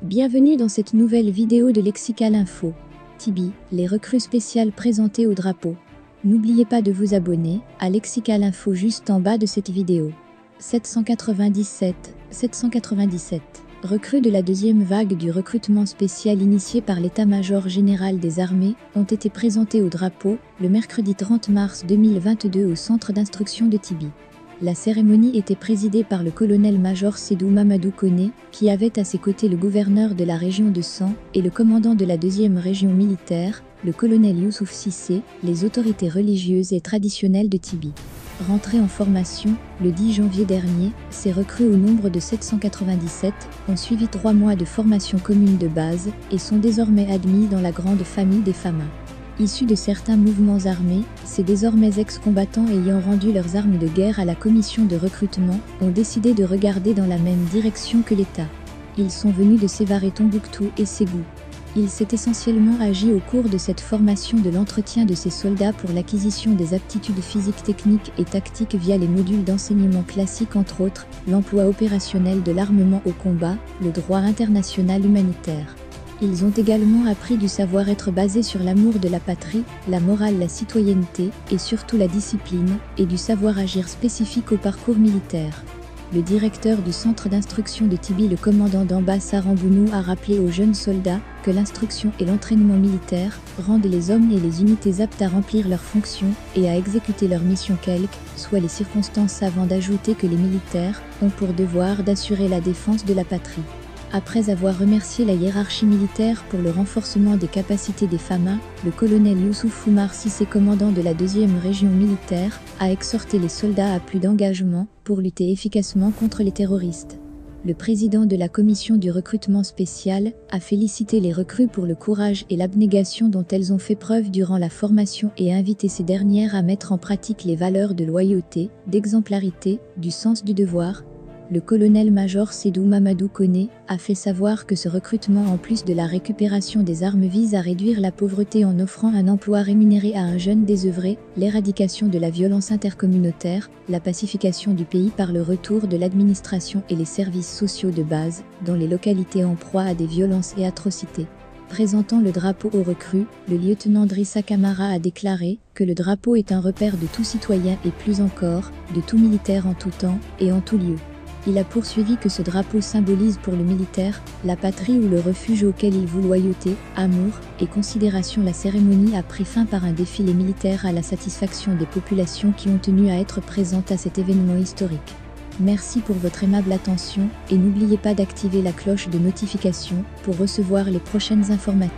Bienvenue dans cette nouvelle vidéo de Lexical Info. Tibi, les recrues spéciales présentées au drapeau. N'oubliez pas de vous abonner à Lexical Info juste en bas de cette vidéo. 797. Recrues de la deuxième vague du recrutement spécial initié par l'état-major général des armées ont été présentées au drapeau le mercredi 30 mars 2022 au centre d'instruction de Tibi. La cérémonie était présidée par le colonel-major Sédou Mamadou Koné, qui avait à ses côtés le gouverneur de la région de San et le commandant de la deuxième région militaire, le colonel Youssouf Cissé, les autorités religieuses et traditionnelles de Tibi. Rentrés en formation, le 10 janvier dernier, ces recrues au nombre de 797 ont suivi 3 mois de formation commune de base et sont désormais admis dans la grande famille des FAMA. Issus de certains mouvements armés, ces désormais ex-combattants ayant rendu leurs armes de guerre à la commission de recrutement ont décidé de regarder dans la même direction que l'État. Ils sont venus de Sévaré, Tombouctou et Ségou. Il s'est essentiellement agi au cours de cette formation de l'entretien de ces soldats pour l'acquisition des aptitudes physiques, techniques et tactiques via les modules d'enseignement classiques, entre autres, l'emploi opérationnel de l'armement au combat, le droit international humanitaire. Ils ont également appris du savoir-être basé sur l'amour de la patrie, la morale, la citoyenneté et surtout la discipline, et du savoir-agir spécifique au parcours militaire. Le directeur du centre d'instruction de Tibi, le commandant d'Amba Sarambounou, a rappelé aux jeunes soldats que l'instruction et l'entraînement militaire rendent les hommes et les unités aptes à remplir leurs fonctions et à exécuter leurs missions quelles que soient les circonstances, avant d'ajouter que les militaires ont pour devoir d'assurer la défense de la patrie. Après avoir remercié la hiérarchie militaire pour le renforcement des capacités des FAMA, le colonel Youssouf Oumar Cissé, commandant de la deuxième région militaire, a exhorté les soldats à plus d'engagement pour lutter efficacement contre les terroristes. Le président de la commission du recrutement spécial a félicité les recrues pour le courage et l'abnégation dont elles ont fait preuve durant la formation et invité ces dernières à mettre en pratique les valeurs de loyauté, d'exemplarité, du sens du devoir. Le colonel-major Sédou Mamadou Koné a fait savoir que ce recrutement, en plus de la récupération des armes, vise à réduire la pauvreté en offrant un emploi rémunéré à un jeune désœuvré, l'éradication de la violence intercommunautaire, la pacification du pays par le retour de l'administration et les services sociaux de base, dans les localités en proie à des violences et atrocités. Présentant le drapeau aux recrues, le lieutenant Drissa Camara a déclaré que le drapeau est un repère de tout citoyen et plus encore, de tout militaire en tout temps et en tout lieu. Il a poursuivi que ce drapeau symbolise pour le militaire la patrie ou le refuge auquel il voue loyauté, amour et considération. La cérémonie a pris fin par un défilé militaire à la satisfaction des populations qui ont tenu à être présentes à cet événement historique. Merci pour votre aimable attention et n'oubliez pas d'activer la cloche de notification pour recevoir les prochaines informations.